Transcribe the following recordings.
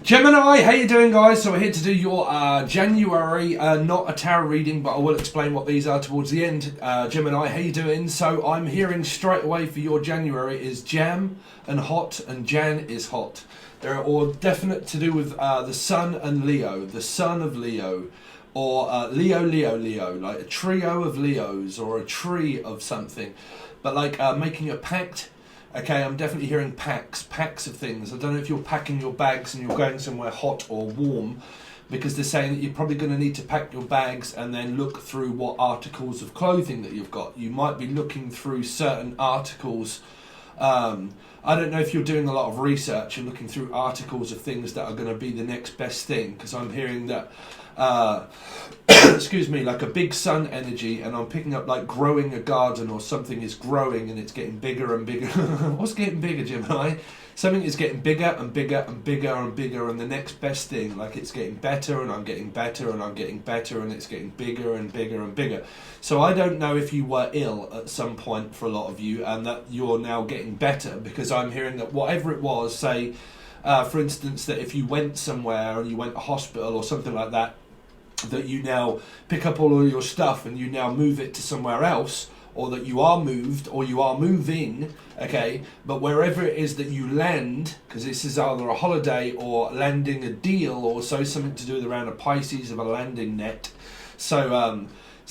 Gemini, how you doing, guys? So we're here to do your January, not a tarot reading, but I will explain what these are towards the end. Gemini, how you doing? So I'm hearing straight away for your January is jam and hot, and Jan is hot. They're all definite to do with the Sun and Leo, the Son of Leo, or Leo, like a trio of Leos or a tree of something, but like making a pact. Okay, I'm definitely hearing packs of things. I don't know if you're packing your bags and you're going somewhere hot or warm, because they're saying that you're probably going to need to pack your bags and then look through what articles of clothing that you've got. You might be looking through certain articles. I don't know if you're doing a lot of research and looking through articles of things that are going to be the next best thing, because I'm hearing that excuse me, like a big sun energy, and I'm picking up like growing a garden, or something is growing and it's getting bigger and bigger. What's getting bigger, Gemini? Something is getting bigger and bigger and bigger and bigger, and the next best thing, like it's getting better and I'm getting better and I'm getting better, and it's getting bigger and bigger and bigger. So I don't know if you were ill at some point for a lot of you and that you're now getting better, because I'm hearing that whatever it was, say for instance, that if you went somewhere and you went to hospital or something like that, that you now pick up all of your stuff and you now move it to somewhere else, or that you are moved or you are moving, okay, but wherever it is that you land, because this is either a holiday or landing a deal, or so something to do with around a Pisces of a landing net, so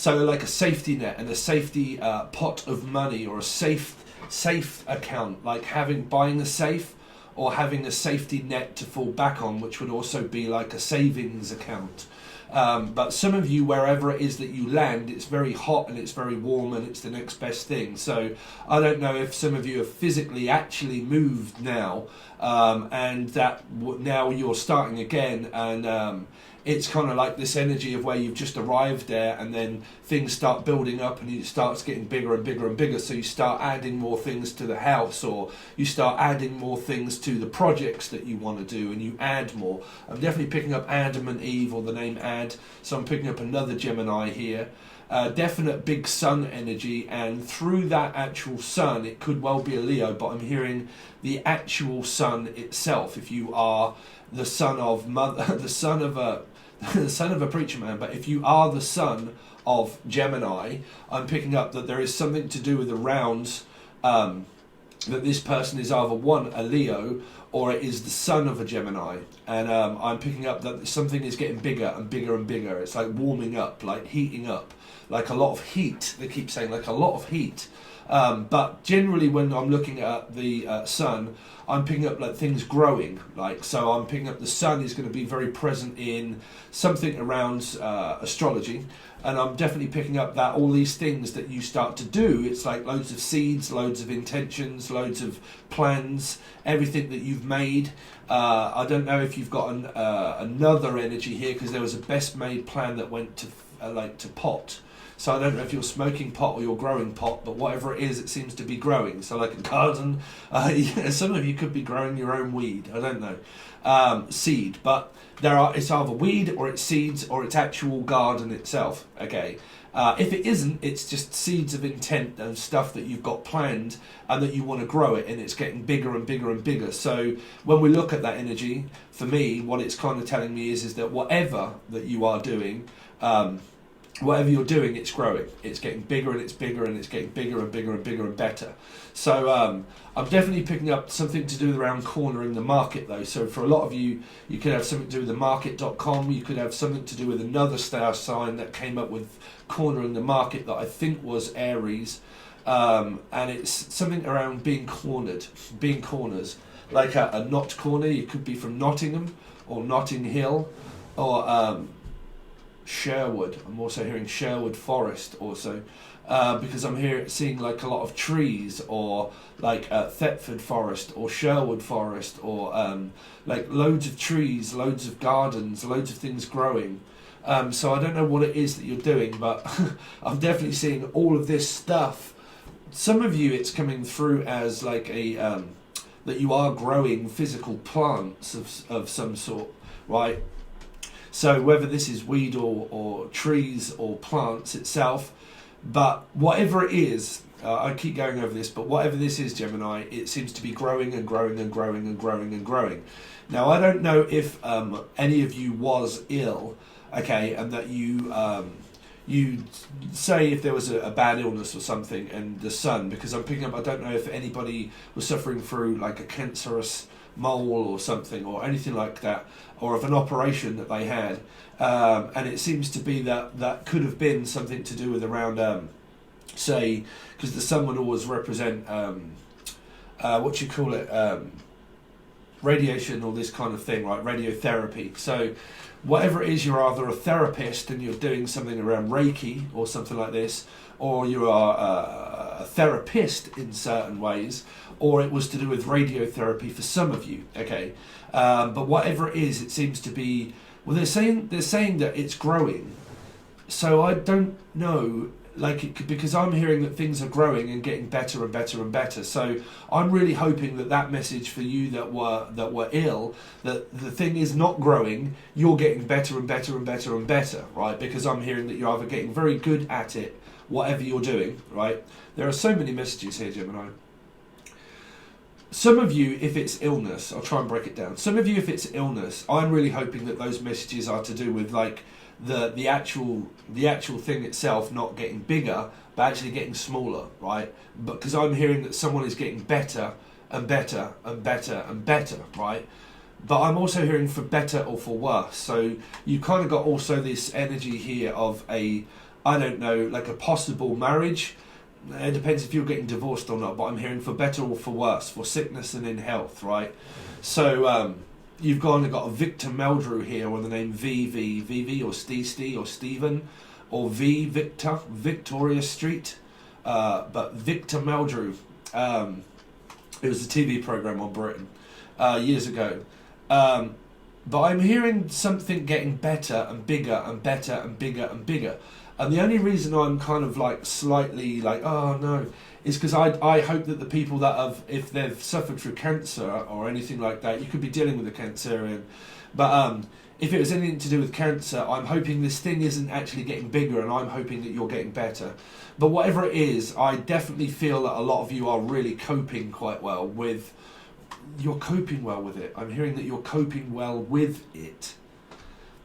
like a safety net and a safety pot of money, or a safe account, like buying a safe or having a safety net to fall back on, which would also be like a savings account. But some of you, wherever it is that you land, it's very hot and it's very warm and it's the next best thing. So I don't know if some of you have physically actually moved now, and that now you're starting again, and it's kind of like this energy of where you've just arrived there, and then things start building up and it starts getting bigger and bigger and bigger. So you start adding more things to the house, or you start adding more things to the projects that you want to do, and you add more. I'm definitely picking up Adam and Eve, or the name Ad. So I'm picking up another Gemini here. Definite big sun energy, and through that actual sun, it could well be a Leo, but I'm hearing the actual sun itself. If you are the son of mother, the son of a preacher man, but if you are the son of Gemini, I'm picking up that there is something to do with the rounds, that this person is either one, a Leo, or it is the son of a Gemini, and I'm picking up that something is getting bigger and bigger and bigger. It's like warming up, like heating up, like a lot of heat. They keep saying like a lot of heat, but generally when I'm looking at the sun, I'm picking up like things growing, like, so I'm picking up the sun is going to be very present in something around astrology, and I'm definitely picking up that all these things that you start to do, it's like loads of seeds, loads of intentions, loads of plans, everything that you've made. I don't know if you've got another energy here, because there was a best made plan that went to pot. So I don't know if you're smoking pot or you're growing pot, but whatever it is, it seems to be growing. So like a garden, some of you could be growing your own weed, I don't know, seed, but it's either weed or it's seeds or it's actual garden itself, okay? If it isn't, it's just seeds of intent and stuff that you've got planned and that you want to grow it, and it's getting bigger and bigger and bigger. So when we look at that energy, for me, what it's kind of telling me is that whatever that you are doing, whatever you're doing, it's growing. It's getting bigger and it's bigger and it's getting bigger and bigger and bigger and better. So I'm definitely picking up something to do with around cornering the market, though. So for a lot of you, you could have something to do with the market.com. You could have something to do with another star sign that came up with cornering the market that I think was Aries. And it's something around being cornered, being corners. Like a knot corner, you could be from Nottingham or Notting Hill, or Sherwood. I'm also hearing Sherwood Forest also, because I'm seeing like a lot of trees, or like Thetford Forest or Sherwood Forest, or like loads of trees, loads of gardens, loads of things growing. So I don't know what it is that you're doing, but I'm definitely seeing all of this stuff. Some of you, it's coming through as like a that you are growing physical plants of some sort, right? So whether this is weed or trees or plants itself, but whatever it is, I keep going over this, but whatever this is, Gemini, it seems to be growing and growing and growing and growing and growing. Now, I don't know if any of you was ill, okay, and that you say if there was a bad illness or something, and the sun, because I'm picking up, I don't know if anybody was suffering through like a cancerous mole or something or anything like that, or of an operation that they had, and it seems to be that could have been something to do with around, say, because the sun would always represent, what you call it, radiation or this kind of thing, right? Radiotherapy. So whatever it is, you're either a therapist and you're doing something around Reiki or something like this, or you are a therapist in certain ways, or it was to do with radiotherapy for some of you, okay? But whatever it is, it seems to be, well, they're saying that it's growing. So I don't know, like, because I'm hearing that things are growing and getting better and better and better. So I'm really hoping that message for you that were ill, that the thing is not growing, you're getting better and better and better and better, right? Because I'm hearing that you're either getting very good at it, whatever you're doing, right? There are so many messages here, Gemini. Some of you, if it's illness, I'll try and break it down. Some of you, if it's illness, I'm really hoping that those messages are to do with like the actual thing itself not getting bigger, but actually getting smaller, right? But because I'm hearing that someone is getting better and better and better and better, right? But I'm also hearing for better or for worse. So you kind of got also this energy here of a, I don't know, like a possible marriage. It depends if you're getting divorced or not, but I'm hearing for better or for worse, for sickness and in health, right? So you've got a Victor Meldrew here, or the name VV or Steve or Stephen, or V Victor, Victoria Street, but Victor Meldrew. It was a TV program on Britain years ago. But I'm hearing something getting better and bigger and better and bigger and bigger. And the only reason I'm kind of like slightly like, oh no, is because I hope that the people that have, if they've suffered through cancer or anything like that, you could be dealing with a cancerian, but if it was anything to do with cancer, I'm hoping this thing isn't actually getting bigger, and I'm hoping that you're getting better. But whatever it is, I definitely feel that a lot of you are really coping quite well with, you're coping well with it. I'm hearing that you're coping well with it.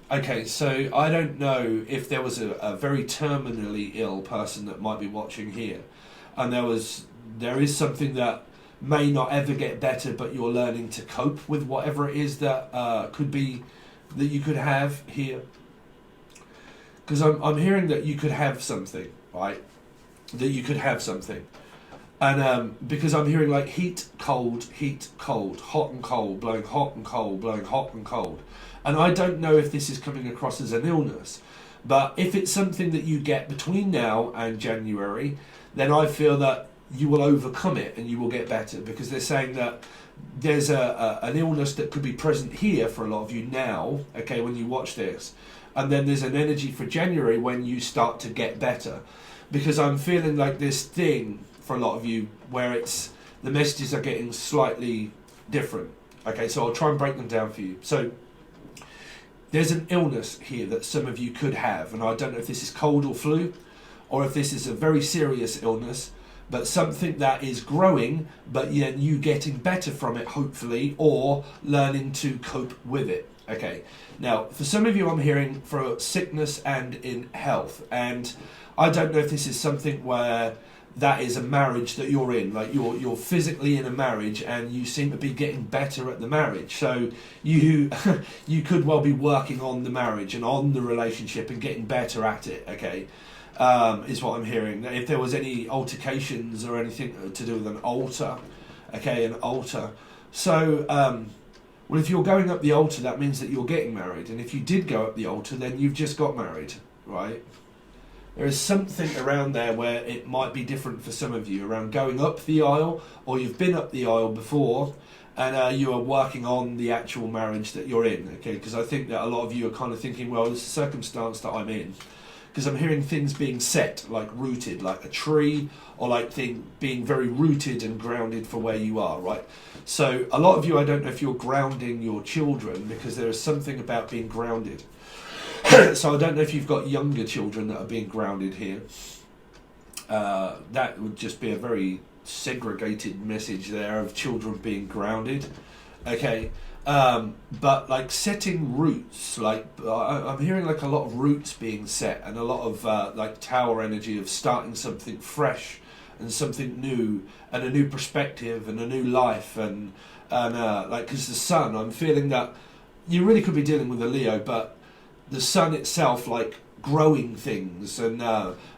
Okay, so I don't know if there was a very terminally ill person that might be watching here, and there is something that may not ever get better, but you're learning to cope with whatever it is that could be, that you could have here. Because I'm hearing that you could have something, right? That you could have something. And because I'm hearing like heat, cold, hot and cold, blowing hot and cold, blowing hot and cold. And I don't know if this is coming across as an illness, but if it's something that you get between now and January, then I feel that you will overcome it and you will get better, because they're saying that there's an illness that could be present here for a lot of you now, okay, when you watch this. And then there's an energy for January when you start to get better, because I'm feeling like this thing for a lot of you where it's, the messages are getting slightly different. Okay, so I'll try and break them down for you. So there's an illness here that some of you could have, and I don't know if this is cold or flu, or if this is a very serious illness, but something that is growing, but you getting better from it, hopefully, or learning to cope with it. Okay, now for some of you I'm hearing for sickness and in health, and I don't know if this is something where that is a marriage that you're in, like you're physically in a marriage and you seem to be getting better at the marriage. So you could well be working on the marriage and on the relationship and getting better at it, okay, is what I'm hearing. If there was any altercations or anything to do with an altar, okay, an altar. So, well, if you're going up the altar, that means that you're getting married. And if you did go up the altar, then you've just got married, right? There is something around there where it might be different for some of you around going up the aisle, or you've been up the aisle before and you are working on the actual marriage that you're in, okay? Because I think that a lot of you are kind of thinking, well, this is a circumstance that I'm in. Because I'm hearing things being set, like rooted, like a tree, or like being very rooted and grounded for where you are, right? So a lot of you, I don't know if you're grounding your children, because there is something about being grounded. So I don't know if you've got younger children that are being grounded here. that would just be a very segregated message there of children being grounded. Okay, but like setting roots, like I'm hearing like a lot of roots being set and a lot of like tower energy of starting something fresh and something new and a new perspective and a new life and like, because the sun, I'm feeling that you really could be dealing with a Leo, but the sun itself, like growing things and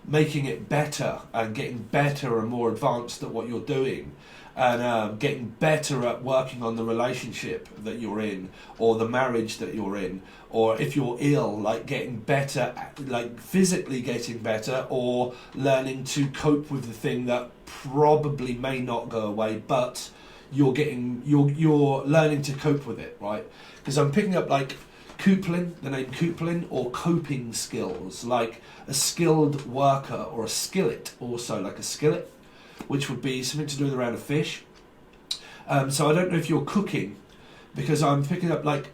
making it better and getting better and more advanced at what you're doing and getting better at working on the relationship that you're in or the marriage that you're in, or if you're ill, like getting better, like physically getting better, or learning to cope with the thing that probably may not go away, but you're learning to cope with it, right? Because I'm picking up like Kuplin, the name Kuplin, or coping skills, like a skilled worker, or a skillet, also like a skillet, which would be something to do with around a fish. So I don't know if you're cooking, because I'm picking up like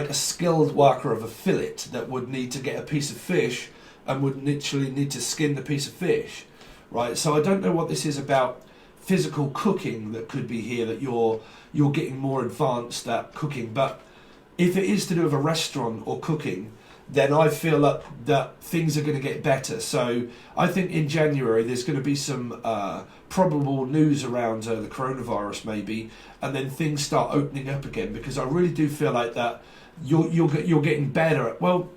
a skilled worker of a fillet that would need to get a piece of fish and would literally need to skin the piece of fish, right? So I don't know what this is about physical cooking that could be here, that you're getting more advanced at cooking. But if it is to do with a restaurant or cooking, then I feel that things are going to get better. So I think in January there's going to be some probable news around the coronavirus maybe, and then things start opening up again, because I really do feel like that you're getting better at, well,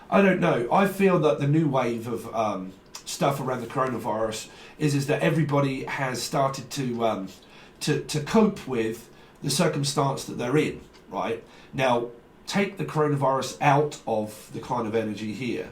I don't know. I feel that the new wave of stuff around the coronavirus is that everybody has started to cope with the circumstance that they're in, right? Now, take the coronavirus out of the kind of energy here.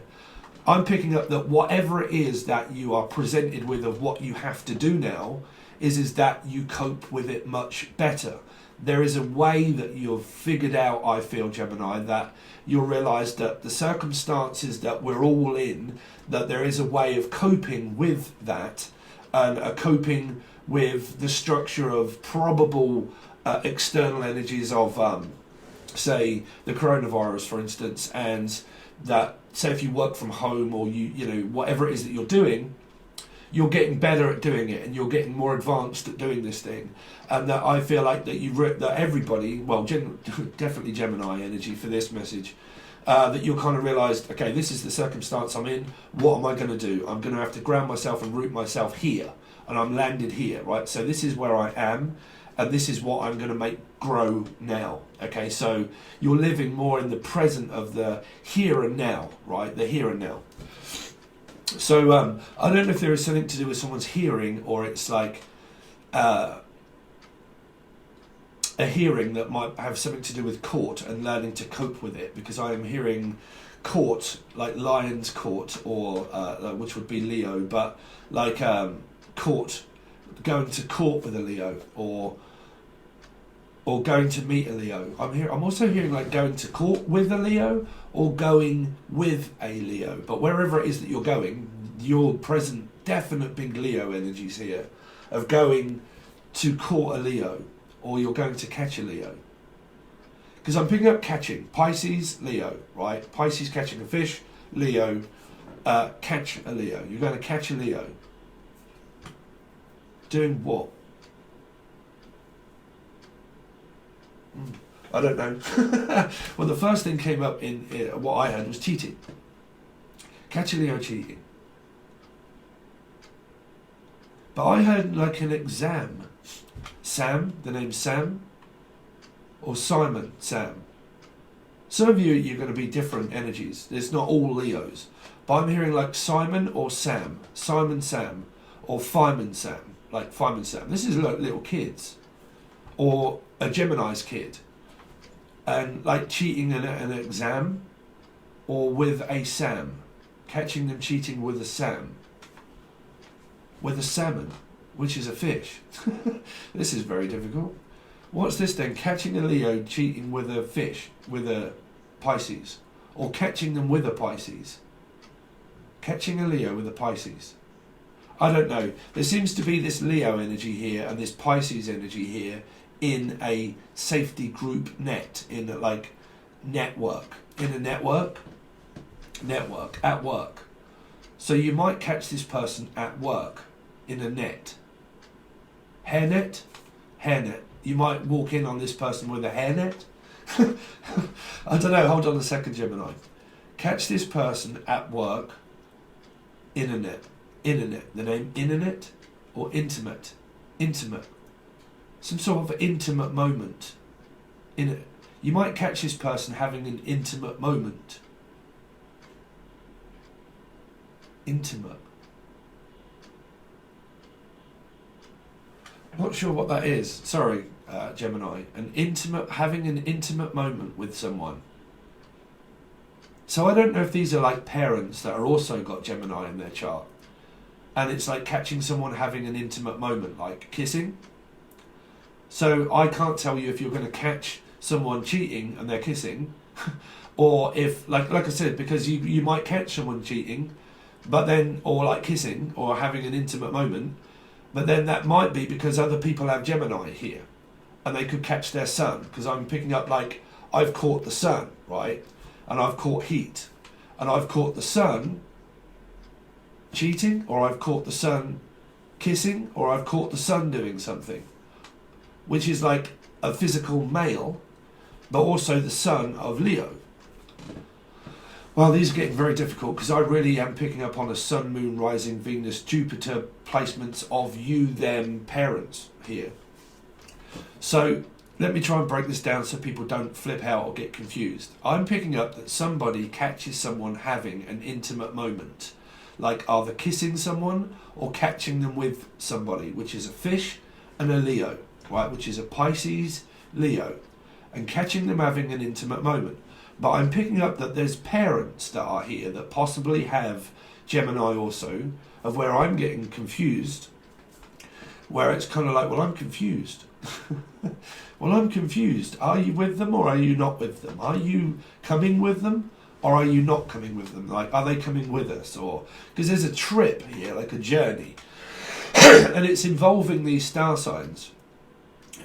I'm picking up that whatever it is that you are presented with of what you have to do now is that you cope with it much better. There is a way that you've figured out, I feel, Gemini, that you'll realise that the circumstances that we're all in, that there is a way of coping with that, and coping with the structure of probable external energies of say the coronavirus, for instance, and that, say, if you work from home, or you know, whatever it is that you're doing, you're getting better at doing it and you're getting more advanced at doing this thing. And that I feel like that everybody, well, definitely Gemini energy for this message, that you'll kind of realise, okay, this is the circumstance I'm in, what am I going to do? I'm going to have to ground myself and root myself here, and I'm landed here, right? So this is where I am, and this is what I'm going to make grow now. Okay, so you're living more in the present of the here and now, right? The here and now. So I don't know if there is something to do with someone's hearing, or it's like a hearing that might have something to do with court and learning to cope with it, because I am hearing court, like Lion's Court, or which would be Leo, but like court, going to court with a Leo, or going to meet a Leo. I'm also hearing like going to court with a Leo, or going with a Leo. But wherever it is that you're going, your present definite big Leo energies here of going to court a Leo, or you're going to catch a Leo. Because I'm picking up catching. Pisces, Leo, right? Pisces catching a fish, Leo, catch a Leo. You're going to catch a Leo. Doing what? I don't know. Well, the first thing came up in what I heard was cheating. Catch a Leo cheating. But I heard like an exam. Sam, the name Sam, or Simon, Sam. Some of you're going to be different energies. It's not all Leos. But I'm hearing like Simon or Sam. Simon Sam. Or Feynman Sam. Like Feynman Sam. This is like little kids. Or a Gemini's kid. And like cheating in an exam. Or with a Sam. Catching them cheating with a Sam. With a salmon. Which is a fish. This is very difficult. What's this then? Catching a Leo cheating with a fish, with a Pisces. Or catching them with a Pisces. Catching a Leo with a Pisces. I don't know. There seems to be this Leo energy here and this Pisces energy here in a safety group net, in a, like network. In a network? Network. At work. So you might catch this person at work in a net. Hairnet? Hairnet. You might walk in on this person with a hairnet. I don't know, hold on a second, Gemini. Catch this person at work in a net. Internet. The name internet or intimate? Intimate. Some sort of intimate moment. You might catch this person having an intimate moment. Intimate. Not sure what that is. Sorry, Gemini. Having an intimate moment with someone. So I don't know if these are like parents that are also got Gemini in their chart. And it's like catching someone having an intimate moment, like kissing. So I can't tell you if you're going to catch someone cheating and they're kissing, or if, like I said, because you might catch someone cheating, but then, or like kissing, or having an intimate moment, but then that might be because other people have Gemini here, and they could catch their sun, because I'm picking up like, I've caught the sun, right? And I've caught heat, and I've caught the sun cheating, or I've caught the sun kissing, or I've caught the sun doing something, which is like a physical male, but also the sun of Leo. Well, these are getting very difficult because I really am picking up on a sun, moon, rising, Venus, Jupiter placements of you, them, parents here. So let me try and break this down so people don't flip out or get confused. I'm picking up that somebody catches someone having an intimate moment, like either kissing someone or catching them with somebody, which is a fish and a Leo, right? Which is a Pisces, Leo, and catching them having an intimate moment. But I'm picking up that there's parents that are here that possibly have Gemini also, of where I'm getting confused, where it's kind of like, well, I'm confused. Well, I'm confused. Are you with them or are you not with them? Are you coming with them or are you not coming with them? Like, are they coming with us? Or because there's a trip here, like a journey, and it's involving these star signs.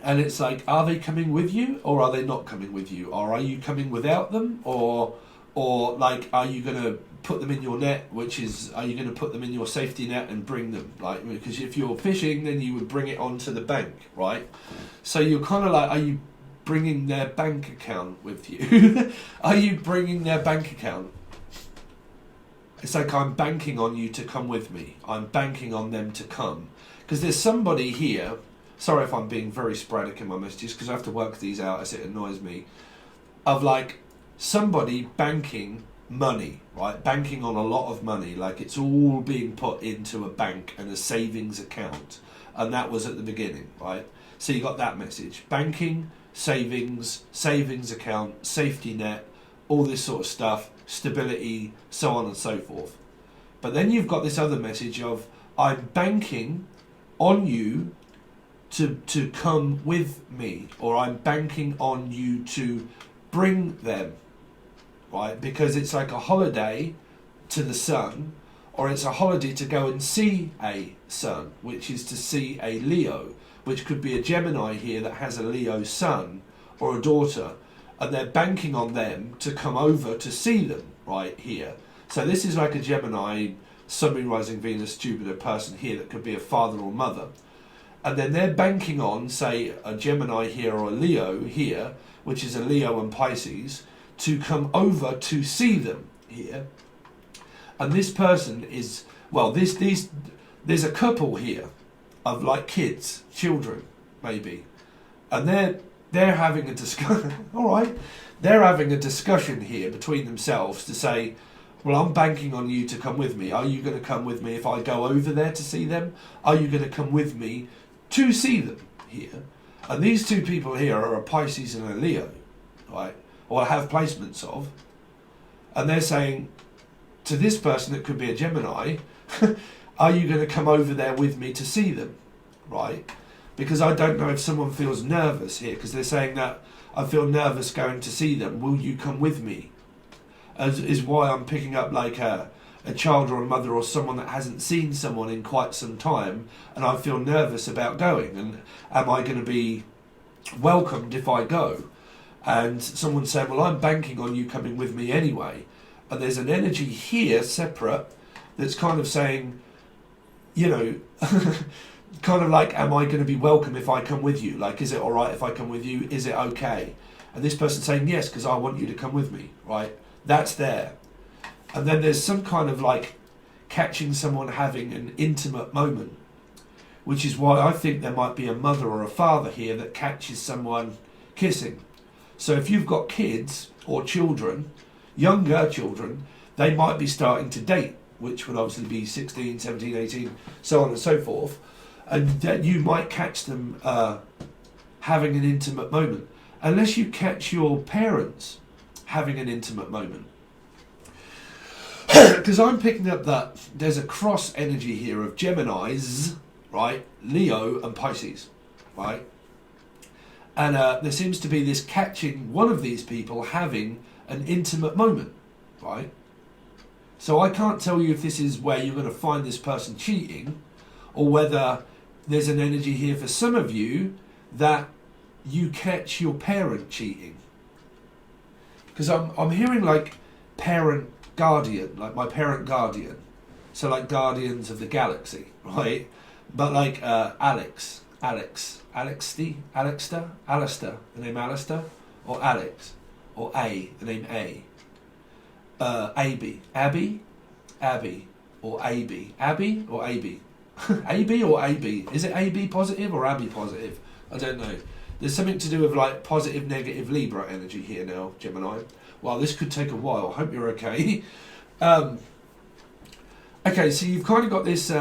And it's like, are they coming with you or are they not coming with you? Or are you coming without them? Or like, are you going to put them in your net, which is, are you going to put them in your safety net and bring them? Like, because if you're fishing, then you would bring it onto the bank, right? So you're kind of like, are you bringing their bank account with you? Are you bringing their bank account? It's like, I'm banking on you to come with me. I'm banking on them to come. Because there's somebody here. Sorry if I'm being very sporadic in my messages, because I have to work these out as it annoys me. Of like somebody banking money, right? Banking on a lot of money, like it's all being put into a bank and a savings account. And that was at the beginning, right? So you got that message. Banking, savings account, safety net, all this sort of stuff, stability, so on and so forth. But then you've got this other message of, I'm banking on you to come with me, or I'm banking on you to bring them, right? Because it's like a holiday to the sun, or it's a holiday to go and see a sun, which is to see a Leo, which could be a Gemini here that has a Leo sun or a daughter, and they're banking on them to come over to see them right here. So this is like a Gemini, Sun, Moon, Rising, Venus, Jupiter person here that could be a father or mother. And then they're banking on, say, a Gemini here or a Leo here, which is a Leo and Pisces, to come over to see them here. And this person is, well, there's a couple here of like kids, children, maybe. And they're having a discussion, all right, they're having a discussion here between themselves to say, well, I'm banking on you to come with me. Are you going to come with me if I go over there to see them? Are you going to come with me to see them here? And these two people here are a Pisces and a Leo, right? Or have placements of. And they're saying to this person, it could be a Gemini, are you going to come over there with me to see them, right? Because I don't know if someone feels nervous here, because they're saying that I feel nervous going to see them. Will you come with me? As is why I'm picking up like a child or a mother or someone that hasn't seen someone in quite some time, and I feel nervous about going, and am I going to be welcomed if I go? And someone saying, well, I'm banking on you coming with me anyway. And there's an energy here separate that's kind of saying, you know, kind of like, am I going to be welcome if I come with you? Like, is it all right if I come with you? Is it okay? And this person saying, yes, because I want you to come with me, right? That's there. And then there's some kind of like catching someone having an intimate moment, which is why I think there might be a mother or a father here that catches someone kissing. So if you've got kids or children, younger children, they might be starting to date, which would obviously be 16, 17, 18, so on and so forth. And that you might catch them having an intimate moment. Unless you catch your parents having an intimate moment. Because I'm picking up that there's a cross energy here of Geminis, right, Leo and Pisces, right? And there seems to be this catching one of these people having an intimate moment, right? So I can't tell you if this is where you're going to find this person cheating, or whether there's an energy here for some of you that you catch your parent cheating. Because I'm hearing like parent guardian, like my parent guardian. So like Guardians of the Galaxy, right? But like Alistair, the name Alistair, or Alex, or A, the name A. Abby, or AB, Abby or AB, AB or AB. Is it AB positive or Abby positive? I don't know. There's something to do with like positive, negative Libra energy here now, Gemini. Well, this could take a while. Hope you're okay. Okay, so you've kind of got this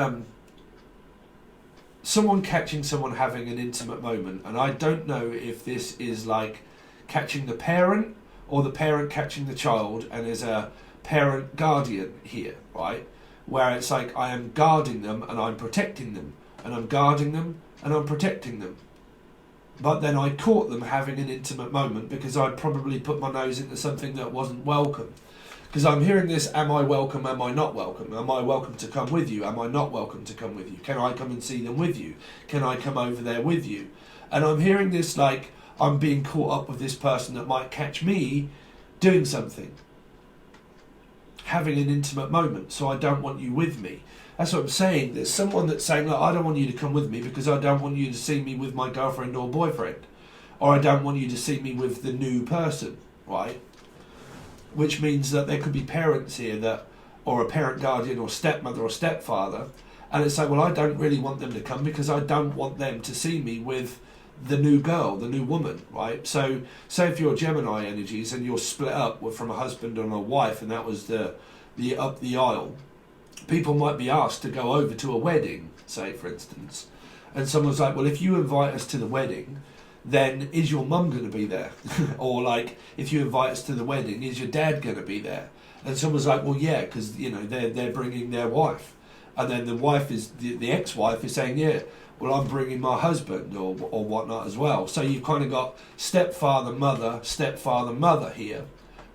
someone catching someone having an intimate moment, and I don't know if this is like catching the parent or the parent catching the child, and there's a parent guardian here, right? Where it's like I am guarding them and I'm protecting them, and I'm guarding them and I'm protecting them. But then I caught them having an intimate moment because I'd probably put my nose into something that wasn't welcome. Because I'm hearing this, am I welcome, am I not welcome? Am I welcome to come with you? Am I not welcome to come with you? Can I come and see them with you? Can I come over there with you? And I'm hearing this like I'm being caught up with this person that might catch me doing something. Having an intimate moment, so I don't want you with me. That's what I'm saying. There's someone that's saying, look, I don't want you to come with me because I don't want you to see me with my girlfriend or boyfriend. Or I don't want you to see me with the new person, right? Which means that there could be parents here that, or a parent guardian or stepmother or stepfather, and it's like, well, I don't really want them to come because I don't want them to see me with the new girl, the new woman, right? So say if you're Gemini energies and you're split up from a husband and a wife, and that was the up the aisle, people might be asked to go over to a wedding, say for instance, and someone's like, well, if you invite us to the wedding, then is your mum going to be there? Or like, if you invite us to the wedding, is your dad going to be there? And someone's like, well, yeah, because you know they're bringing their wife, and then the wife is the ex-wife is saying, yeah, well, I'm bringing my husband or whatnot as well. So you've kind of got stepfather, mother here,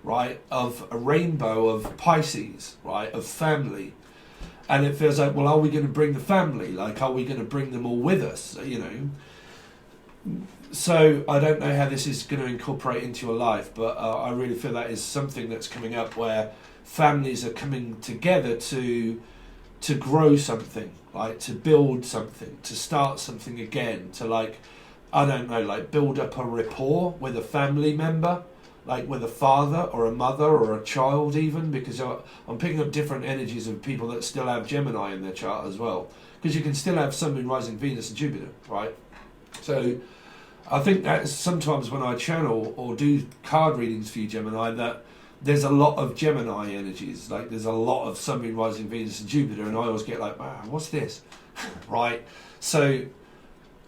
right? Of a rainbow of Pisces, right? Of family. And it feels like, well, are we going to bring the family? Like, are we going to bring them all with us? You know? So I don't know how this is going to incorporate into your life, but I really feel that is something that's coming up where families are coming together to grow something, like to build something, to start something again, to like, I don't know, like build up a rapport with a family member, like with a father or a mother or a child even, because I'm picking up different energies of people that still have Gemini in their chart as well, because you can still have Sun, Moon, Rising, Venus and Jupiter, right? So I think that sometimes when I channel or do card readings for you, Gemini, that there's a lot of Gemini energies, like there's a lot of Sun, Moon, Rising, Venus and Jupiter, and I always get like, man, what's this? Right? So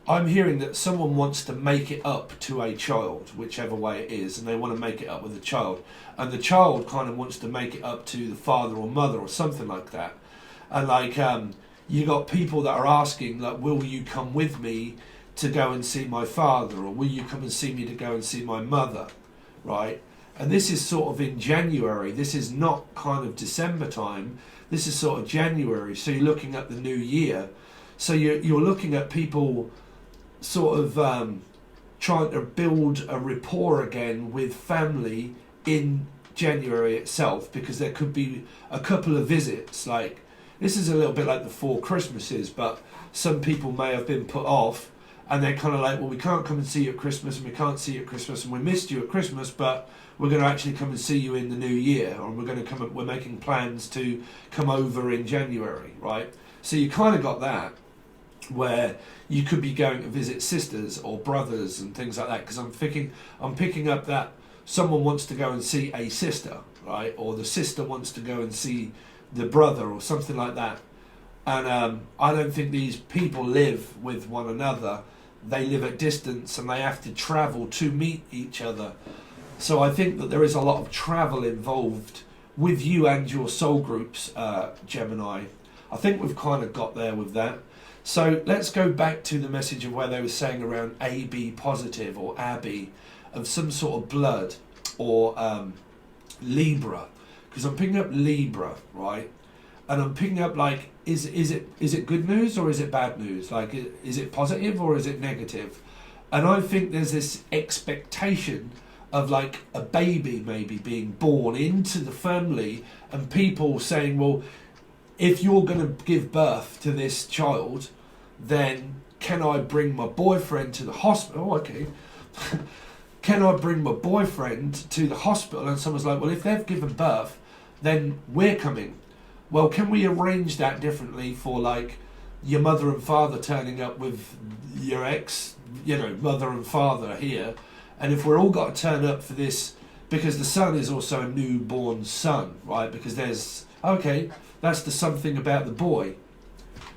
I'm hearing that someone wants to make it up to a child, whichever way it is, and they want to make it up with a child, and the child kind of wants to make it up to the father or mother or something like that. And like you got people that are asking, like, will you come with me to go and see my father, or will you come and see me to go and see my mother, right? And this is sort of in January. This is not kind of December time. This is sort of January. So you're looking at the new year. So you're looking at people sort of trying to build a rapport again with family in January itself, because there could be a couple of visits, like this is a little bit like the 4 Christmases, but some people may have been put off, and they're kind of like, well, we can't come and see you at Christmas, and we can't see you at Christmas, and we missed you at Christmas, but we're going to actually come and see you in the new year, or we're making plans to come over in January, right? So you kind of got that, where you could be going to visit sisters or brothers and things like that, because I'm picking up that someone wants to go and see a sister, right? Or the sister wants to go and see the brother or something like that. And I don't think these people live with one another. They live at distance and they have to travel to meet each other. So I think that there is a lot of travel involved with you and your soul groups, Gemini. I think we've kind of got there with that. So let's go back to the message of where they were saying around AB positive or AB of some sort of blood, or Libra, because I'm picking up Libra, right? And I'm picking up like, is it good news or is it bad news? Like, is it positive or is it negative? And I think there's this expectation of like a baby maybe being born into the family, and people saying, well, if you're going to give birth to this child, then can I bring my boyfriend to the hospital? Oh, okay. Can I bring my boyfriend to the hospital? And someone's like, well, if they've given birth, then we're coming. Well, can we arrange that differently for like your mother and father turning up with your ex, mother and father here? And if we're all got to turn up for this, because the son is also a newborn son, right? Because that's the something about the boy,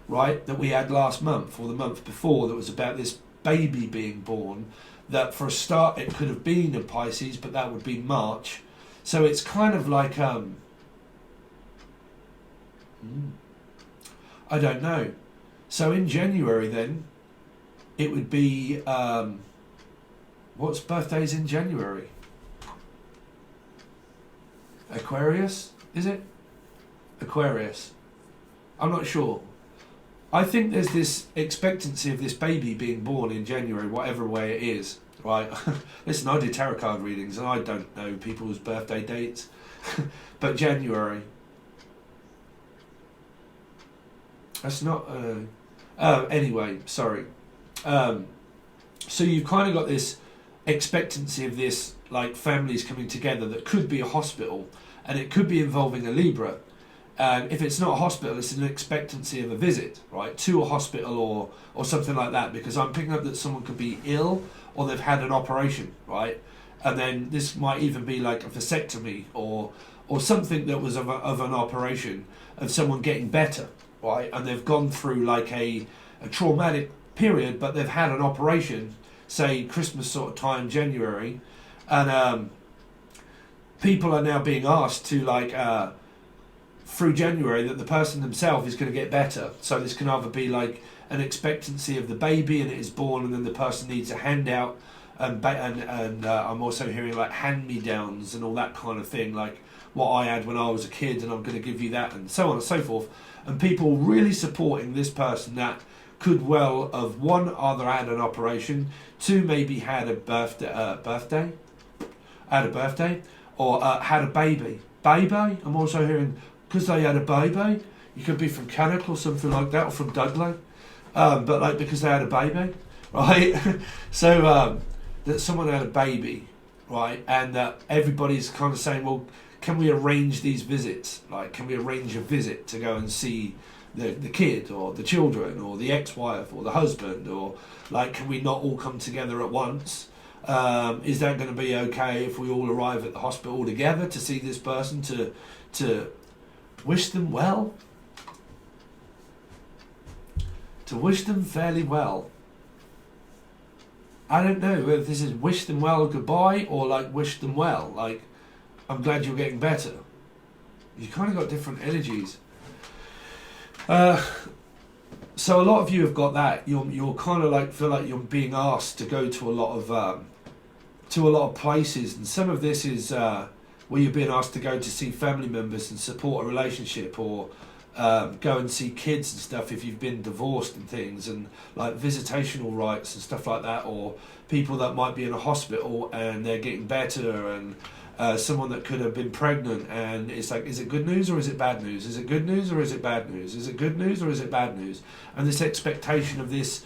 right, that we had last month or the month before, that was about this baby being born, that for a start it could have been a Pisces, but that would be March. So it's kind of like, I don't know. So in January then, it would be, what's birthdays in January? Aquarius, is it? Aquarius. I'm not sure. I think there's this expectancy of this baby being born in January, whatever way it is, right? Listen, I do tarot card readings and I don't know people's birthday dates, but January. That's not, anyway, sorry. So you've kind of got this expectancy of this, like families coming together that could be a hospital, and it could be involving a Libra. If it's not a hospital, it's an expectancy of a visit, right, to a hospital or something like that, because I'm picking up that someone could be ill or they've had an operation, right? And then this might even be like a vasectomy or something that was of an operation of someone getting better, right? And they've gone through like a traumatic period, but they've had an operation, say Christmas sort of time, January, and people are now being asked to like, through January, that the person themselves is going to get better. So this can either be like an expectancy of the baby and it is born, and then the person needs a handout, and I'm also hearing like hand-me-downs and all that kind of thing, like what I had when I was a kid, and I'm going to give you that, and so on and so forth. And people really supporting this person that could well have, one, either had an operation, two, maybe had a birthday, or had a baby. Baby, I'm also hearing, because they had a baby, you could be from Cannock or something like that, or from Dudley, but like because they had a baby, right? So that someone had a baby, right? And everybody's kind of saying, well, can we arrange these visits? Like, can we arrange a visit to go and see the kid or the children or the ex-wife or the husband, or like, can we not all come together at once? Is that going to be okay if we all arrive at the hospital together to see this person, to wish them well? To wish them fairly well. I don't know if this is wish them well goodbye, or like wish them well, like I'm glad you're getting better. You kind of got different energies. So a lot of you have got that. You're kind of like, feel like you're being asked to go to a lot of places, and some of this is where you're being asked to go to see family members and support a relationship, or go and see kids and stuff if you've been divorced and things, and like visitational rights and stuff like that, or people that might be in a hospital and they're getting better, and someone that could have been pregnant, and it's like, is it good news or is it bad news? Is it good news or is it bad news? Is it good news or is it bad news? And this expectation of this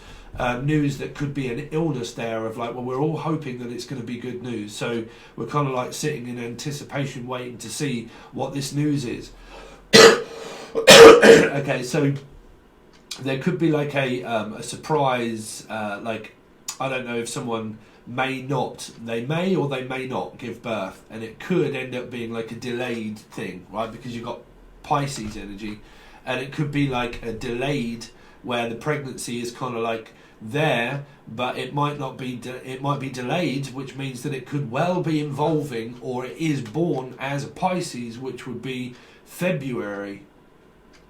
news that could be an illness there, of like, well, we're all hoping that it's going to be good news, so we're kind of like sitting in anticipation waiting to see what this news is. Okay, so there could be like a surprise, like, I don't know if someone they may or they may not give birth, and it could end up being like a delayed thing, right? Because you've got Pisces energy, and it could be like a delayed, where the pregnancy is kind of like there, but it might not be. It might be delayed, which means that it could well be involving, or it is born as a Pisces, which would be February.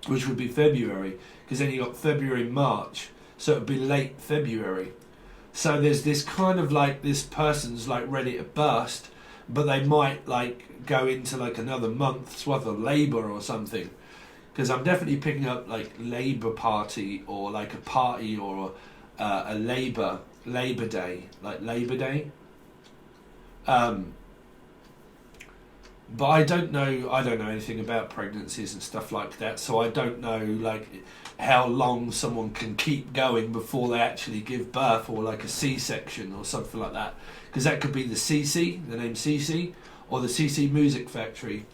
Because then you got February, March, so it would be late February. So there's this kind of like, this person's like ready to burst, but they might like go into like another month's worth of labour or something. Because I'm definitely picking up like Labour Party, or like a party, or a Labour Day, like Labour Day. But I don't know anything about pregnancies and stuff like that, so I don't know like how long someone can keep going before they actually give birth, or like a C-section or something like that. Because that could be the CC, the name CC, or the CC Music Factory.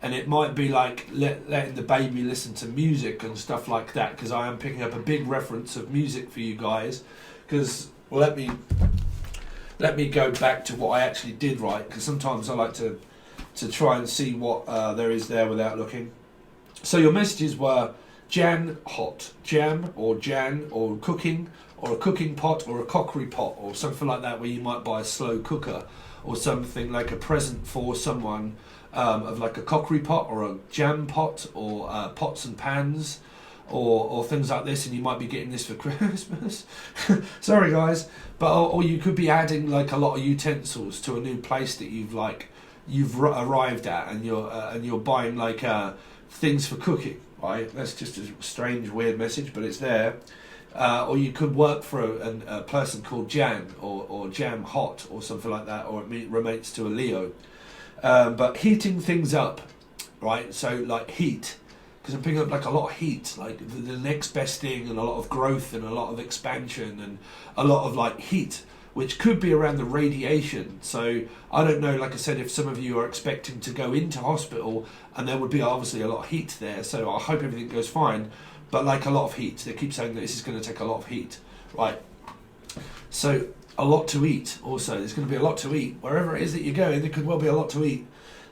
And it might be like letting the baby listen to music and stuff like that, because I am picking up a big reference of music for you guys. Because, well, let me go back to what I actually did write, because sometimes I like to try and see what there is there without looking. So your messages were Jan hot, jam or Jan, or cooking, or a cooking pot, or a cookery pot, or something like that, where you might buy a slow cooker, or something like a present for someone, of like a cookery pot or a jam pot, or pots and pans, or things like this, and you might be getting this for Christmas. Sorry guys, but or you could be adding like a lot of utensils to a new place that you've arrived at, and you're buying like things for cooking, right? That's just a strange, weird message, but it's there. Or you could work for a person called Jan, or Jam Hot, or something like that, or it relates to a Leo. But heating things up, right? So like heat, because I'm picking up like a lot of heat, like the next best thing, and a lot of growth, and a lot of expansion, and a lot of like heat, which could be around the radiation. So I don't know, like I said, if some of you are expecting to go into hospital, and there would be obviously a lot of heat there, so I hope everything goes fine, but like a lot of heat. They keep saying that this is going to take a lot of heat, right? So a lot to eat also. There's going to be a lot to eat. Wherever it is that you're going, there could well be a lot to eat.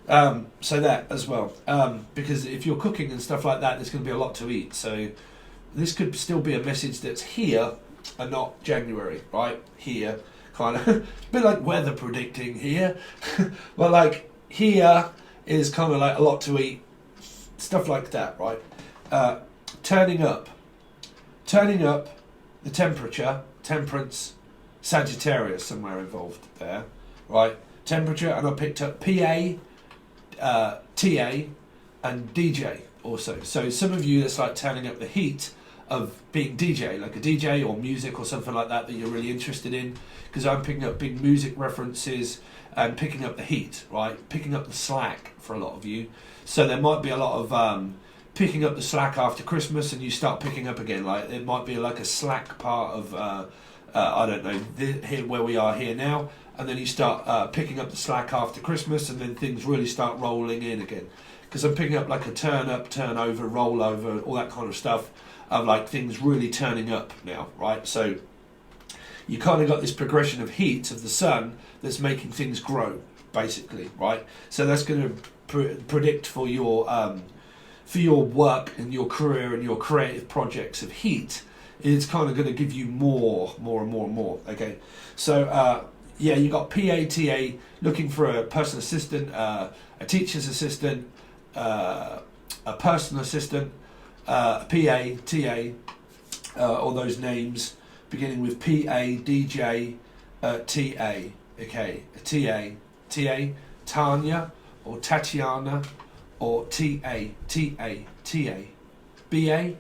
So that as well. Because if you're cooking and stuff like that, there's going to be a lot to eat. So this could still be a message that's here and not January, right? Here, kind of. A bit like weather predicting here. Well, like here is kind of like a lot to eat. Stuff like that, right? Turning up, the temperature, temperance, Sagittarius somewhere involved there, right? Temperature, and I picked up PA, TA, and DJ also. So some of you, that's like turning up the heat of being DJ, like a DJ or music or something like that you're really interested in, because I'm picking up big music references and picking up the heat, right? Picking up the slack for a lot of you. So there might be a lot of picking up the slack after Christmas, and you start picking up again. Like it might be like a slack part of I don't know, here where we are here now, and then you start picking up the slack after Christmas, and then things really start rolling in again. Because I'm picking up like a turn up, turn over, roll over, all that kind of stuff, of like things really turning up now, right? So you kind of got this progression of heat of the sun that's making things grow, basically, right? So that's going to predict for your work and your career and your creative projects of heat. It's kind of going to give you more and more. Okay, so yeah, you got PATA, looking for a personal assistant, a teacher's assistant, a personal assistant, PA, TA, all those names beginning with PA, DJ, TA. Okay, TA, Tanya or Tatiana, or TA, BA,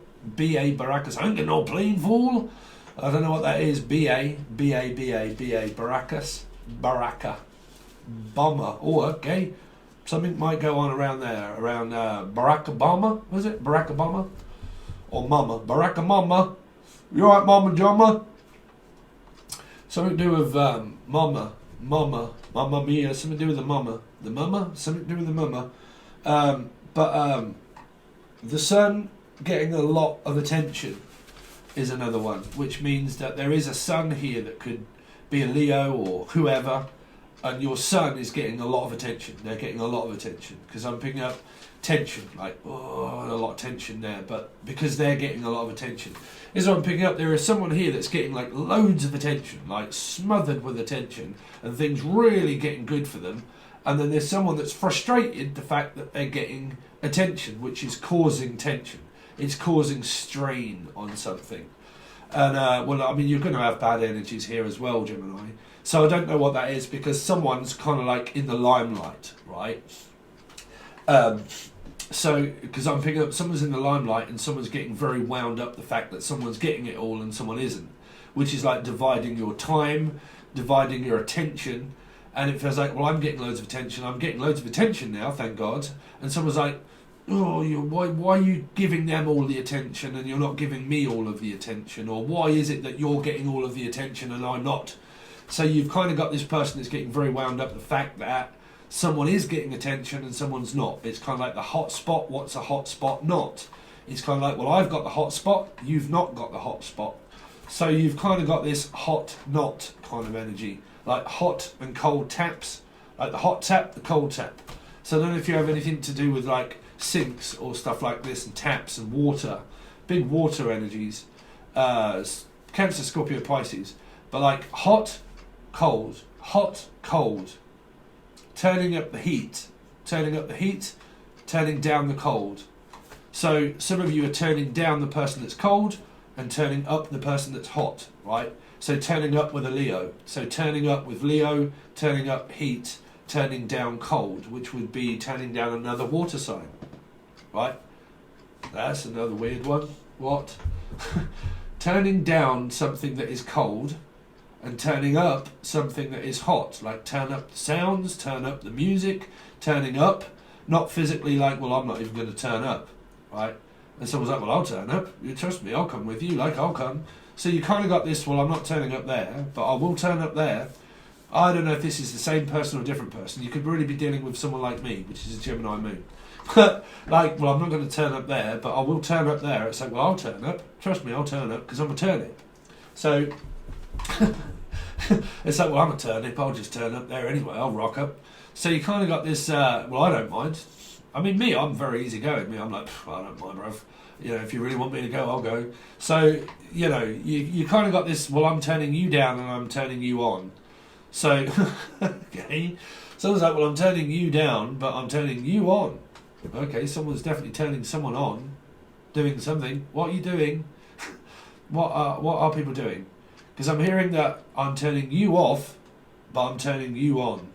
Baracus. I ain't getting no plane, fool. I don't know what that is. BA, Baracus, Baraka, Bomber. Oh, okay. Something might go on around there, around Barack Obama, was it? Barack Obama? Or Mama? Barack Obama? You alright, Mama Jama? Something to do with Mama Mia, something to do with the Mama. The Mama? Something to do with the Mama. But the sun getting a lot of attention is another one, which means that there is a sun here that could be a Leo or whoever, and your sun is getting a lot of attention. They're getting a lot of attention because I'm picking up tension, like a lot of tension there, but because they're getting a lot of attention is what I'm picking up. There is someone here that's getting like loads of attention, like smothered with attention, and things really getting good for them. And then there's someone that's frustrated the fact that they're getting attention, which is causing tension. It's causing strain on something. And well, I mean, you're going to have bad energies here as well, Gemini. So I don't know what that is, because someone's kind of like in the limelight, right? So, because I'm picking up someone's in the limelight and someone's getting very wound up the fact that someone's getting it all and someone isn't, which is like dividing your time, dividing your attention, and it feels like, well, I'm getting loads of attention now, thank God, and someone's like, oh, why are you giving them all the attention and you're not giving me all of the attention, or why is it that you're getting all of the attention and I'm not? So you've kind of got this person that's getting very wound up the fact that someone is getting attention and someone's not. It's kind of like the hot spot. What's a hot spot not? It's kind of like, well, I've got the hot spot, you've not got the hot spot. So you've kind of got this hot not kind of energy, like hot and cold taps, like the hot tap, the cold tap. So I don't know if you have anything to do with like sinks or stuff like this, and taps and water, big water energies, Cancer, Scorpio, Pisces, but like hot, cold, turning up the heat, turning down the cold. So some of you are turning down the person that's cold and turning up the person that's hot, right? So turning up with a Leo. So turning up with Leo, turning up heat, turning down cold, which would be turning down another water sign, right? That's another weird one. What? Turning down something that is cold and turning up something that is hot, like turn up the sounds, turn up the music, turning up, not physically like, well, I'm not even going to turn up, right? And someone's like, well, I'll turn up, you trust me, I'll come with you, like I'll come. So you kind of got this, well, I'm not turning up there, but I will turn up there. I don't know if this is the same person or a different person. You could really be dealing with someone like me, which is a Gemini moon. Like, well, I'm not going to turn up there, but I will turn up there. It's like, well, I'll turn up. Trust me, I'll turn up, because I'm a turnip. So it's like, well, I'm a turnip, I'll just turn up there anyway, I'll rock up. So you kind of got this, well, I don't mind. I mean, me, I'm very easygoing. Me, I'm like, I don't mind, bruv. You know, if you really want me to go, I'll go. So, you know, you kind of got this, well, I'm turning you down and I'm turning you on. So, okay. Someone's like, well, I'm turning you down, but I'm turning you on. Okay, someone's definitely turning someone on, doing something. What are you doing? What are people doing? Because I'm hearing that I'm turning you off, but I'm turning you on.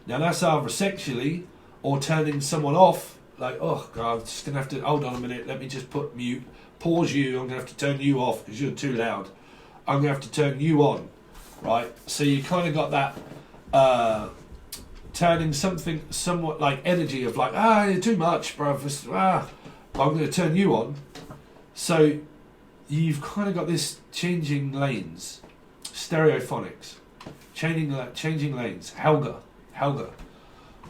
Now that's either sexually or turning someone off, like, oh God, I'm just going to have to, hold on a minute, let me just put mute, pause you, I'm going to have to turn you off because you're too loud. I'm going to have to turn you on, right? So you kind of got that turning something somewhat like energy of like, you're too much, bruv, I'm going to turn you on. So you've kind of got this changing lanes, stereophonics, changing lanes, Helga,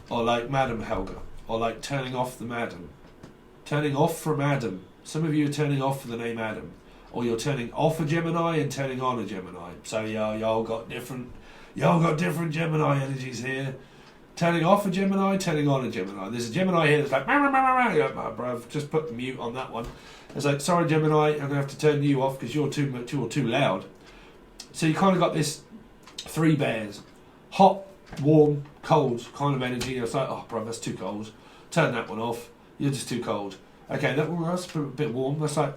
or like Madam Helga, or like turning off the Madam, turning off from Adam. Some of you are turning off for the name Adam, or you're turning off a Gemini and turning on a Gemini. So y'all got different Gemini energies here. Turning off a Gemini, turning on a Gemini. There's a Gemini here that's like, bruv, just put mute on that one. It's like, sorry Gemini, I'm going to have to turn you off because you're too loud. So you kind of got this three bears. Hot, warm, cold kind of energy. It's like, oh bruv, that's too cold. Turn that one off. You're just too cold. Okay, that's a bit warm. That's like,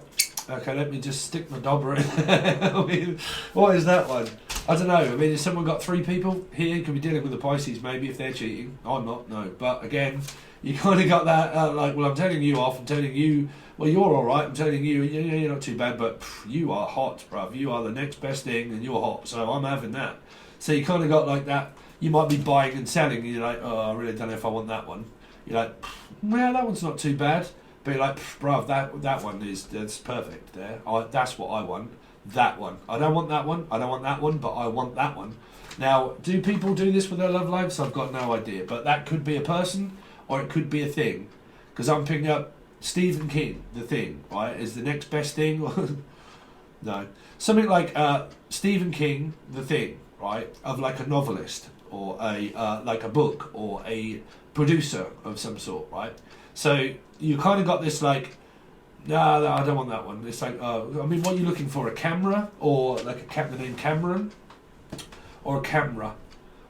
okay, let me just stick my dobber in there. I mean, what is that one? I don't know. I mean, has someone got three people here? You could be dealing with the Pisces maybe if they're cheating. I'm not, no. But again, you kind of got that, like, well, I'm turning you off, I'm turning you, well, you're all right, I'm turning you, you're not too bad, but you are hot, bruv. You are the next best thing and you're hot, so I'm having that. So you kind of got like that you might be buying and selling, and you're like, oh, I really don't know if I want that one. You're like, yeah, that one's not too bad. But you're like, bruv, that one that's perfect there. That's what I want. That one. I don't want that one. I don't want that one, but I want that one. Now, do people do this with their love lives? I've got no idea. But that could be a person, or it could be a thing. Because I'm picking up Stephen King, the thing, right? Is the next best thing? No. Something like Stephen King, the thing, right? Of like a novelist, or a like a book, or a producer of some sort, right? So you kind of got this like, no, I don't want that one. It's like, I mean, what are you looking for? A camera, or like the name Cameron, or a camera,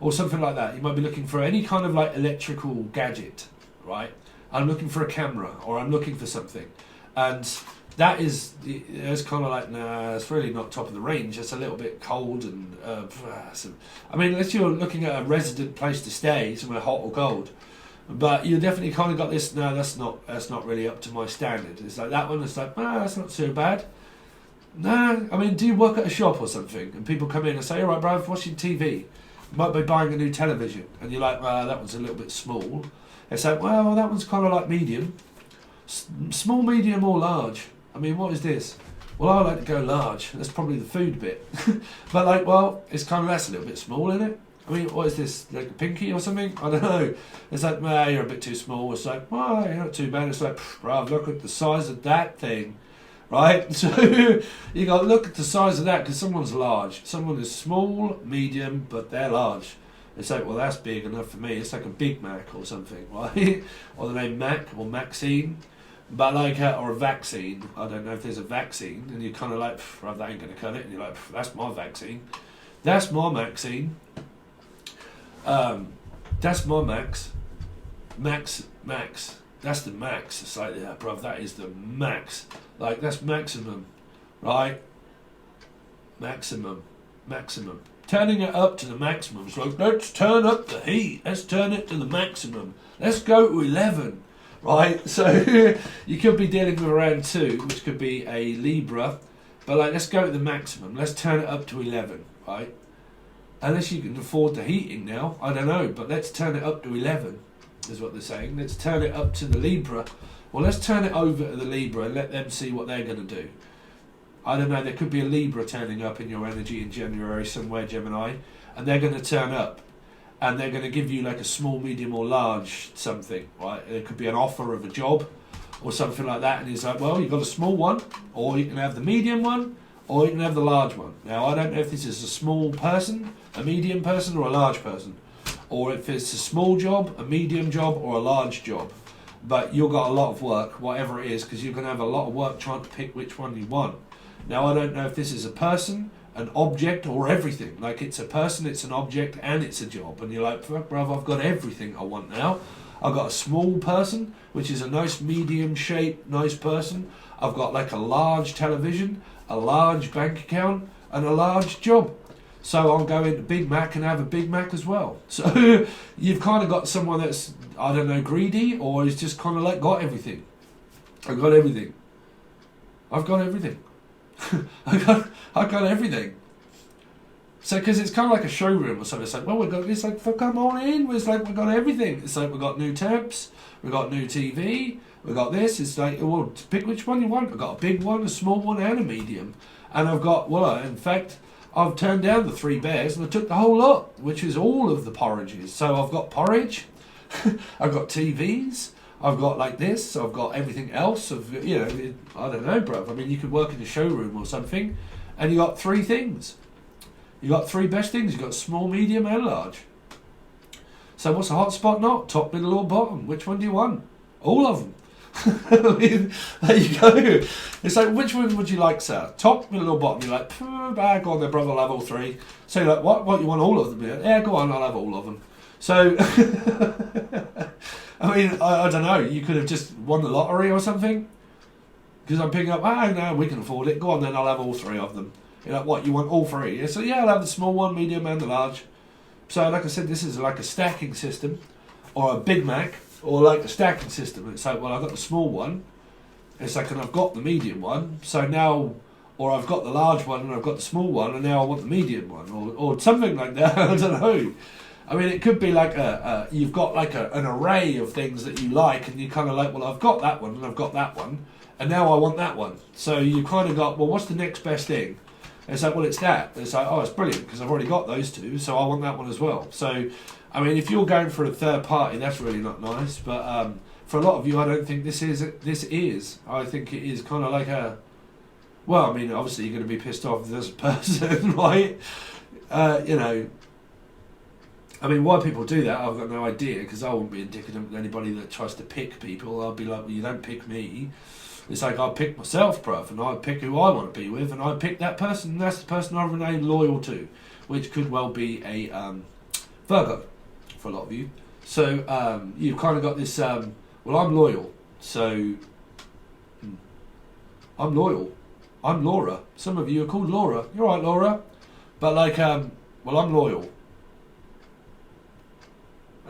or something like that. You might be looking for any kind of like electrical gadget, right? I'm looking for a camera, or I'm looking for something, and that is, it's kind of like, nah, it's really not top of the range. It's a little bit cold, and I mean, unless you're looking at a resident place to stay, somewhere hot or cold. But you definitely kind of got this. No, that's not really up to my standard. It's like that one. It's like, that's not too bad. No, I mean, do you work at a shop or something, and people come in and say, all right, bro, I'm watching TV. You might be buying a new television, and you're like, well, that one's a little bit small. It's like, well, that one's kind of like medium, small, medium, or large. I mean, what is this? Well, I like to go large. That's probably the food bit. But like, well, it's kind of, that's a little bit small, isn't it? I mean, what is this, like a pinky or something? I don't know. It's like, you're a bit too small. It's like, well, you're not too bad. It's like, bruv, look at the size of that thing, right? So you got to look at the size of that, because someone's large. Someone is small, medium, but they're large. It's like, well, that's big enough for me. It's like a Big Mac or something, right? Or the name Mac or Maxine. But like, or a vaccine. I don't know if there's a vaccine. And you're kind of like, bruv, that ain't going to cut it. And you're like, that's my vaccine. That's my Maxine. That's my max. Max. That's the max. It's like, yeah, bruv, that is the max. Like, that's maximum, right? Maximum. Turning it up to the maximum. It's like, let's turn up the heat. Let's turn it to the maximum. Let's go to 11, right? So you could be dealing with around 2, which could be a Libra. But like, let's go to the maximum. Let's turn it up to 11, right? Unless you can afford the heating now, I don't know, but let's turn it up to 11, is what they're saying. Let's turn it up to the Libra. Well, let's turn it over to the Libra and let them see what they're going to do. I don't know, there could be a Libra turning up in your energy in January somewhere, Gemini, and they're going to turn up, and they're going to give you like a small, medium, or large something, right? It could be an offer of a job or something like that, and he's like, well, you've got a small one, or you can have the medium one, or you can have the large one. Now, I don't know if this is a small person, a medium person, or a large person. Or if it's a small job, a medium job, or a large job. But you've got a lot of work, whatever it is, because you're going to have a lot of work trying to pick which one you want. Now, I don't know if this is a person, an object, or everything. Like, it's a person, it's an object, and it's a job. And you're like, fuck, bruv, I've got everything I want now. I've got a small person, which is a nice medium-shaped, nice person. I've got like a large television, a large bank account, and a large job. So I'll go into Big Mac and have a Big Mac as well. So you've kind of got someone that's, I don't know, greedy, or is just kind of like got everything. I've got everything. I've got everything. I've got everything. So, because it's kind of like a showroom or something. It's like, well, it's like, come on in. It's like, we've got everything. It's like, we've got new tabs, we've got new TV, we've got this. It's like, well, pick which one you want. I've got a big one, a small one, and a medium. And I've got, well, in fact, I've turned down the 3 bears and I took the whole lot, which is all of the porridges. So I've got porridge, I've got TVs, I've got like this, so I've got everything else. Of, you know, I don't know, bruv. I mean, you could work in a showroom or something, and you got 3 things. You got 3 best things. You got small, medium, and large. So what's a hot spot not? Top, middle, or bottom? Which one do you want? All of them. I mean, there you go. It's like, which one would you like, sir? Top, middle, or bottom? You're like, go on there, brother, I'll have all 3. So you're like, what, you want all of them? Yeah, go on, I'll have all of them. So, I mean, I don't know, you could have just won the lottery or something. Because I'm picking up, no, we can afford it. Go on then, I'll have all 3 of them. You're like, what, you want all 3? Yeah, so yeah, I'll have the small one, medium, and the large. So, like I said, this is like a stacking system, or a Big Mac, or like a stacking system. It's like, well, I've got the small one. It's like, and I've got the medium one. So now, or I've got the large one and I've got the small one, and now I want the medium one, or something like that. I don't know. I mean, it could be like you've got like an array of things that you like, and you kind of like, well, I've got that one, and I've got that one, and now I want that one. So you kind of got, well, what's the next best thing? And it's like, well, it's that. And it's like, oh, it's brilliant, because I've already got those two, so I want that one as well. So, I mean, if you're going for a third party, that's really not nice. But for a lot of you, I don't think this is. I think it is kind of like a, well, I mean, obviously you're going to be pissed off as a person, right? You know, I mean, why people do that, I've got no idea, because I won't be indicative of anybody that tries to pick people. I'll be like, well, you don't pick me. It's like, I pick myself, bruv, and I pick who I want to be with, and I pick that person, and that's the person I remain loyal to, which could well be a Virgo for a lot of you. So you've kind of got this, well, I'm loyal, so I'm loyal. I'm Laura. Some of you are called Laura. You're right, Laura. But like, well, I'm loyal.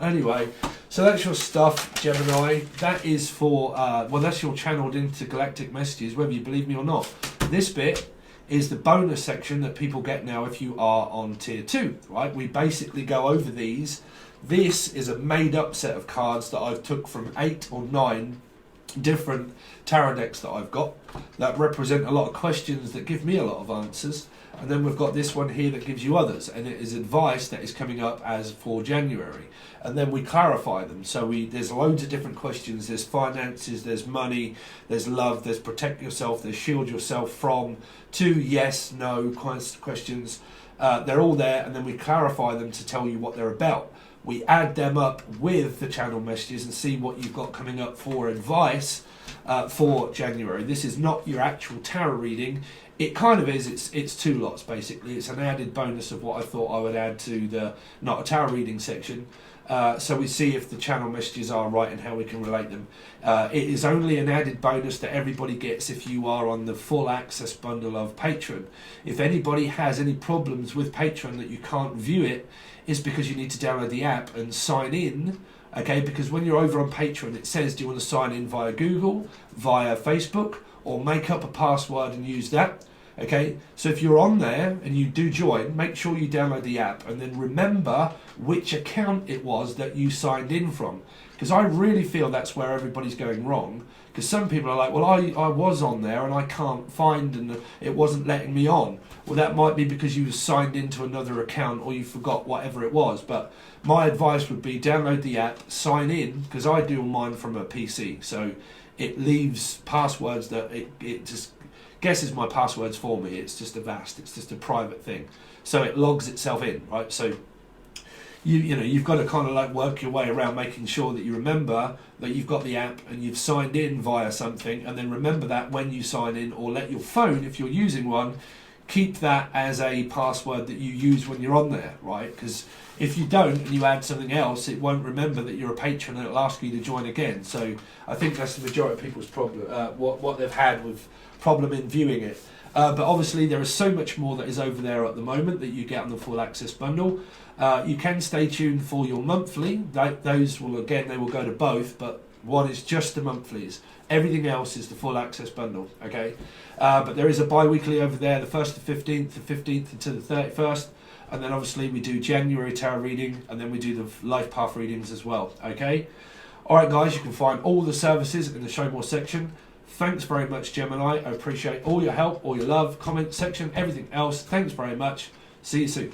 Anyway, so that's your stuff, Gemini. That is for, well, that's your channeled intergalactic messages, whether you believe me or not. This bit is the bonus section that people get now if you are on tier 2, right? We basically go over these. This is a made-up set of cards that I've took from 8 or 9 different tarot decks that I've got that represent a lot of questions that give me a lot of answers. And then we've got this one here that gives you others, and it is advice that is coming up as for January. And then we clarify them. So there's loads of different questions. There's finances, there's money, there's love, there's protect yourself, there's shield yourself from, to yes, no questions. They're all there, and then we clarify them to tell you what they're about. We add them up with the channel messages and see what you've got coming up for advice for January. This is not your actual tarot reading. It kind of is. It's 2 lots basically. It's an added bonus of what I thought I would add to the not a tarot reading section. So we see if the channel messages are right and how we can relate them. It is only an added bonus that everybody gets if you are on the full access bundle of Patron. If anybody has any problems with Patron that you can't view it, it's because you need to download the app and sign in. Okay, because when you're over on Patreon, it says, do you want to sign in via Google, via Facebook, or make up a password and use that? Okay, so if you're on there and you do join, make sure you download the app and then remember which account it was that you signed in from. Because I really feel that's where everybody's going wrong. Because some people are like, well, I was on there and I can't find and it wasn't letting me on. Well, that might be because you signed into another account or you forgot whatever it was. But my advice would be download the app, sign in, because I do mine from a PC. So it leaves passwords that it just guesses my passwords for me. It's just it's just a private thing. So it logs itself in, right? So you know, you've got to kind of like work your way around making sure that you remember that you've got the app and you've signed in via something, and then remember that when you sign in, or let your phone, if you're using one, keep that as a password that you use when you're on there, right? Because if you don't and you add something else, it won't remember that you're a patron and it'll ask you to join again. So I think that's the majority of people's problem, what they've had with problem in viewing it. But obviously there is so much more that is over there at the moment that you get on the full access bundle. You can stay tuned for your monthly. Those will, again, they will go to both, but one is just the monthlies. Everything else is the full access bundle, okay? But there is a bi-weekly over there, the 1st to 15th, the 15th to the 31st, and then obviously we do January tarot reading, and then we do the life path readings as well, okay? Alright guys, you can find all the services in the show more section. Thanks very much, Gemini. I appreciate all your help, all your love, comment section, everything else. Thanks very much. See you soon.